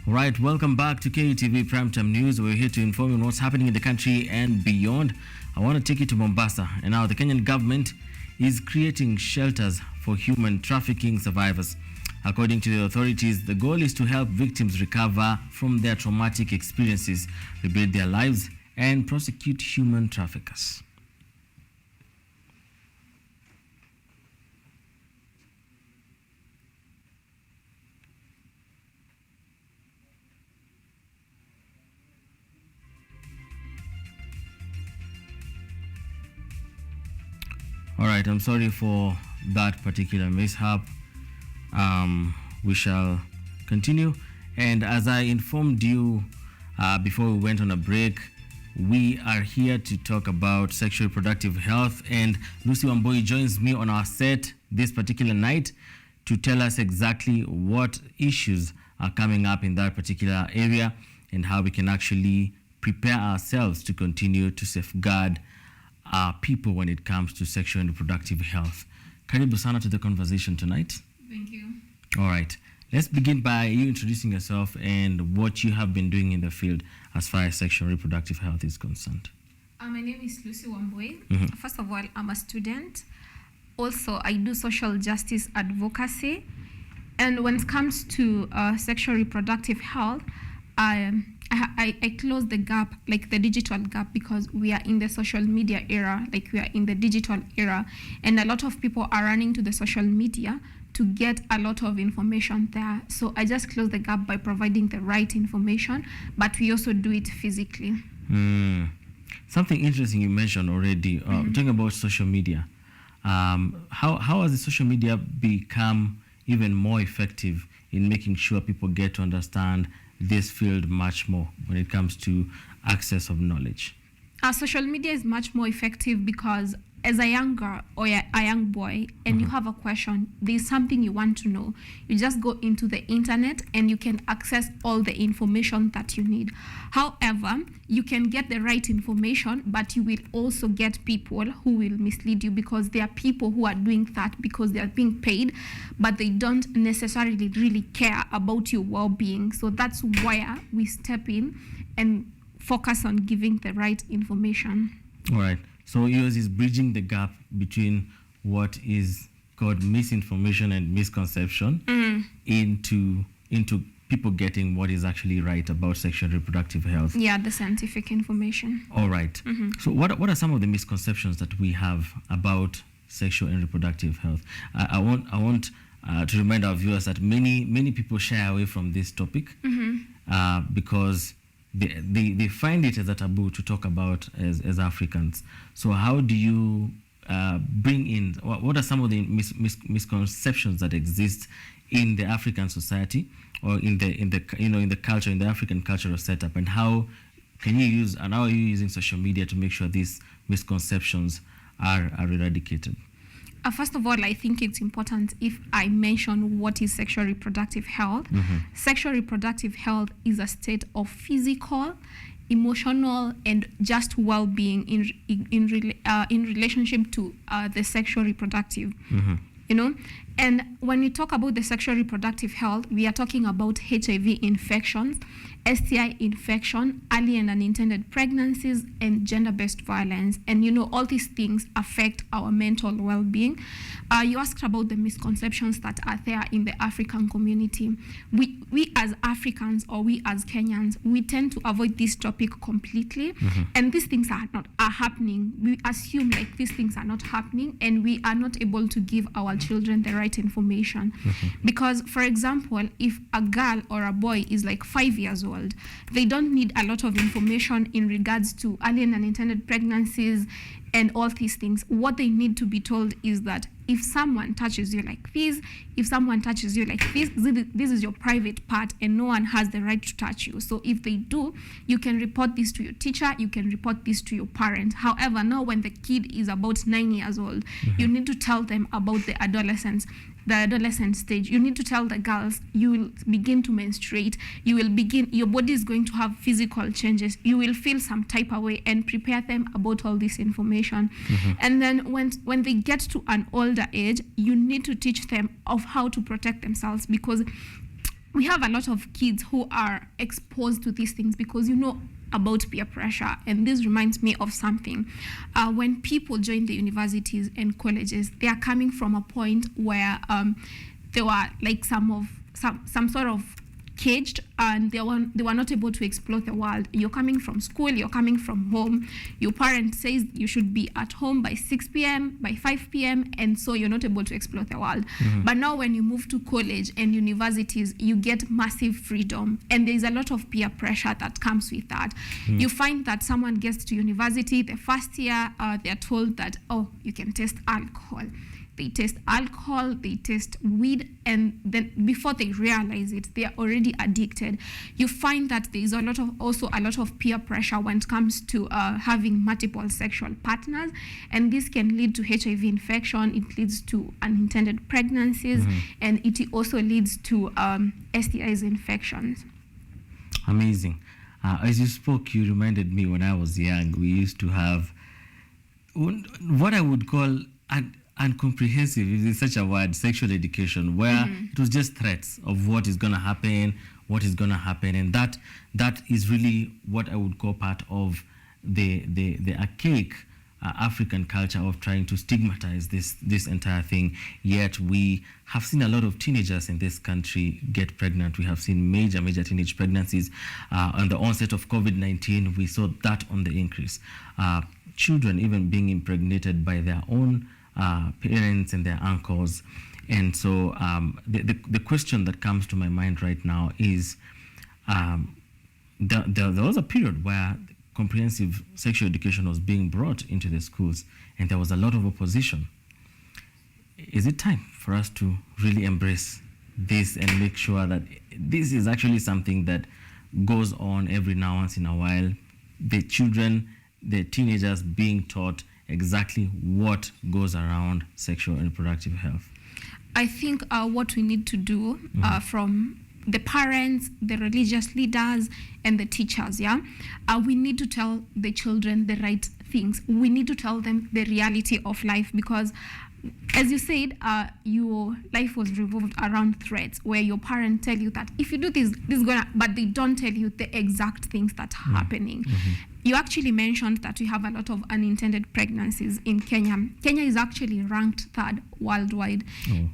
All right, welcome back to KUTV Primetime News. We're here to inform you on what's happening in the country and beyond. I want to take you to Mombasa. And now the Kenyan government is creating shelters for human trafficking survivors. According to the authorities, the goal is to help victims recover from their traumatic experiences, rebuild their lives, and prosecute human traffickers. All right, I'm sorry for that particular mishap. We shall continue. And as I informed you before we went on a break, we are here to talk about sexual reproductive health. And Lucy Wambui joins me on our set this particular night to tell us exactly what issues are coming up in that particular area and how we can actually prepare ourselves to continue to safeguard our people when it comes to sexual and reproductive health. Karibu sana to the conversation tonight. Thank you. All right. Let's begin by you introducing yourself and what you have been doing in the field as far as sexual and reproductive health is concerned. My name is Lucy Wambui. Mm-hmm. First of all, I'm a student. Also, I do social justice advocacy. And when it comes to sexual reproductive health, I close the gap, like the digital gap, because we are in the social media era, like we are in the digital era, and a lot of people are running to the social media to get a lot of information there. So I just close the gap by providing the right information, but we also do it physically. Something interesting you mentioned already, talking about social media. How has the social media become even more effective in making sure people get to understand this field much more when it comes to access of knowledge? Social media is much more effective because as a young girl or a young boy and you have a question, there's something you want to know, you just go into the internet and you can access all the information that you need. However, you can get the right information, but you will also get people who will mislead you, because there are people who are doing that because they are being paid, but they don't necessarily really care about your well-being. So that's why we step in and focus on giving the right information. All right. So yours is bridging the gap between what is called misinformation and misconception into people getting what is actually right about sexual and reproductive health. Yeah, the scientific information. All right. So what are some of the misconceptions that we have about sexual and reproductive health? I want to remind our viewers that many people shy away from this topic because they find it as a taboo to talk about as Africans. So how do you bring in, what are some of the misconceptions that exist in the African society or in the culture, in the African cultural setup, and how are you using social media to make sure these misconceptions are eradicated? First of all, I think it's important if I mention what is sexual reproductive health. Sexual reproductive health is a state of physical, emotional, and just well-being in relationship to the sexual reproductive. You know, and when we talk about the sexual reproductive health, we are talking about HIV infections, STI infection, early and unintended pregnancies, and gender-based violence. And you know, all these things affect our mental well-being. You asked about the misconceptions that are there in the African community. We as Africans, or we as Kenyans, we tend to avoid this topic completely. And these things are happening. We assume like these things are not happening, and we are not able to give our children the right information. Because, for example, if a girl or a boy is like 5 years old, they don't need a lot of information in regards to early and unintended pregnancies and all these things. What they need to be told is that if someone touches you like this, if someone touches you like this is your private part and no one has the right to touch you. So if they do, you can report this to your teacher, you can report this to your parent. However, now when the kid is about 9 years old, you need to tell them about the adolescence. The adolescent stage, you need to tell the girls you will begin to menstruate, your body is going to have physical changes, you will feel some type of way, and prepare them about all this information. And then when they get to an older age, you need to teach them of how to protect themselves, because we have a lot of kids who are exposed to these things because about peer pressure. And this reminds me of something. When people join the universities and colleges, they are coming from a point where they were like some sort of caged, and they were not able to explore the world. You're coming from school, you're coming from home, your parent says you should be at home by 6 p.m, by 5 p.m, and so you're not able to explore the world. But now when you move to college and universities, you get massive freedom, and there's a lot of peer pressure that comes with that. You find that someone gets to university the first year, they're told that, oh, you can taste alcohol. They taste alcohol, they taste weed, and then before they realize it, they are already addicted. You find that there is also a lot of peer pressure when it comes to having multiple sexual partners, and this can lead to HIV infection. It leads to unintended pregnancies, and it also leads to STIs infections. Amazing. As you spoke, you reminded me when I was young, we used to have what I would call uncomprehensive, if there's such a word, sexual education, where it was just threats of what is going to happen, and that is really what I would call part of the archaic African culture of trying to stigmatize this entire thing. Yet we have seen a lot of teenagers in this country get pregnant. We have seen major teenage pregnancies. On the onset of COVID-19, we saw that on the increase. Children even being impregnated by their own parents and their uncles. And so the question that comes to my mind right now is there was a period where comprehensive sexual education was being brought into the schools, and there was a lot of opposition. Is it time for us to really embrace this and make sure that this is actually something that goes on every now once in a while? The children, the teenagers being taught exactly what goes around sexual and reproductive health. I think what we need to do from the parents, the religious leaders, and the teachers, we need to tell the children the right things. We need to tell them the reality of life, because as you said, your life was revolved around threats, where your parents tell you that if you do this is gonna, but they don't tell you the exact things that are happening. You actually mentioned that we have a lot of unintended pregnancies in Kenya. Kenya is actually ranked 3rd worldwide.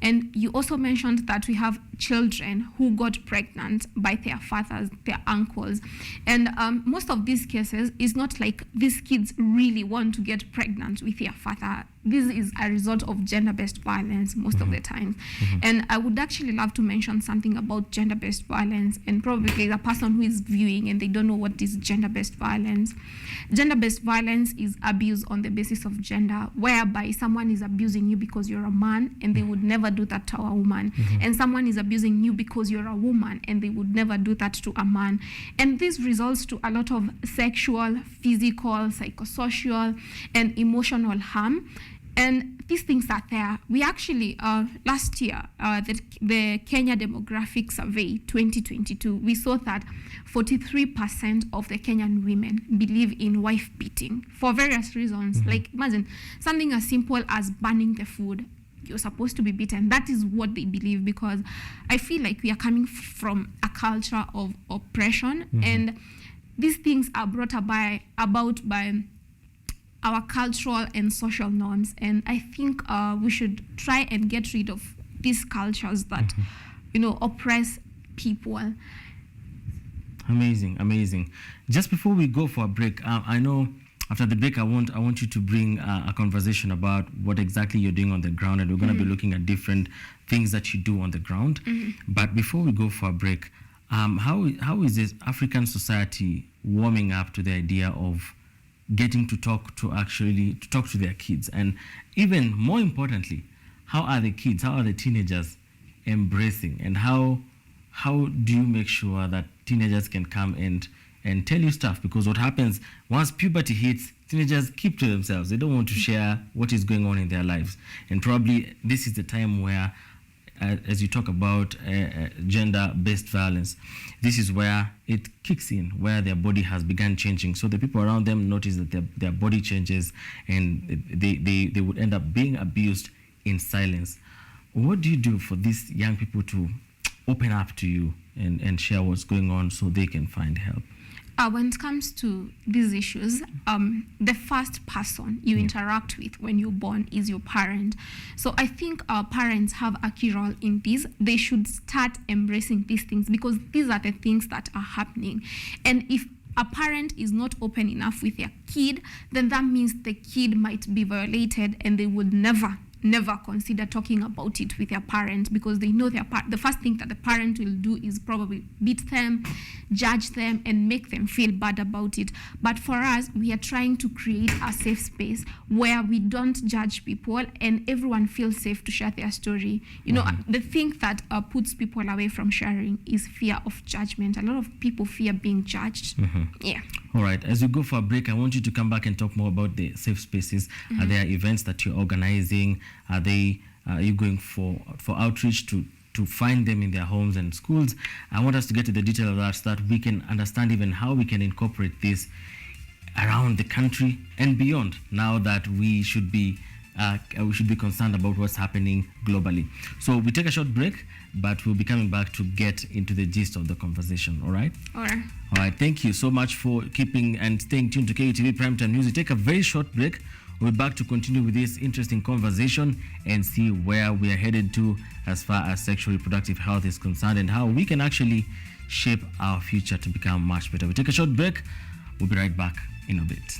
And you also mentioned that we have children who got pregnant by their fathers, their uncles. And most of these cases is not like these kids really want to get pregnant with their father. This is a result of gender-based violence most of the time. And I would actually love to mention something about gender-based violence, and probably the person who is viewing and they don't know what is gender-based violence. Gender-based violence is abuse on the basis of gender, whereby someone is abusing you because you're a man, and they would never do that to a woman. And someone is abusing you because you're a woman, and they would never do that to a man. And this results to a lot of sexual, physical, psychosocial, and emotional harm. And these things are there. We actually, last year, the Kenya Demographic Survey 2022, we saw that 43% of the Kenyan women believe in wife beating for various reasons. Like, imagine something as simple as burning the food. You're supposed to be beaten. That is what they believe, because I feel like we are coming from a culture of oppression, and these things are brought about by our cultural and social norms. And I think we should try and get rid of these cultures that oppress people. Amazing. Just before we go for a break, I know after the break I want you to bring a conversation about what exactly you're doing on the ground, and we're going to be looking at different things that you do on the ground. But before we go for a break, how is this African society warming up to the idea of getting to talk to their kids? And even more importantly, how are the teenagers embracing, and how do you make sure that teenagers can come and tell you stuff? Because what happens once puberty hits, teenagers keep to themselves. They don't want to share what is going on in their lives. And probably this is the time where, as you talk about gender-based violence, this is where it kicks in, where their body has begun changing. So the people around them notice that their body changes, and they would end up being abused in silence. What do you do for these young people to open up to you and share what's going on so they can find help? When it comes to these issues, the first person you interact with when you're born is your parent. So I think our parents have a key role in this. They should start embracing these things because these are the things that are happening. And if a parent is not open enough with their kid, then that means the kid might be violated and they would never consider talking about it with their parent because they know the first thing that the parent will do is probably beat them, judge them, and make them feel bad about it. But for us, we are trying to create a safe space where we don't judge people and everyone feels safe to share their story. You know, the thing that puts people away from sharing is fear of judgment. A lot of people fear being judged. Yeah. All right. As we go for a break, I want you to come back and talk more about the safe spaces. Are there events that you're organizing? Are you going for outreach to find them in their homes and schools? I want us to get to the detail of that so that we can understand even how we can incorporate this around the country and beyond, now that we should be concerned about what's happening globally. So we take a short break, but we'll be coming back to get into the gist of the conversation. All right? All right. All right. Thank you so much for keeping and staying tuned to KUTV Primetime News. We take a very short break. We'll be back to continue with this interesting conversation and see where we are headed to as far as sexual reproductive health is concerned and how we can actually shape our future to become much better. We take a short break. We'll be right back in a bit.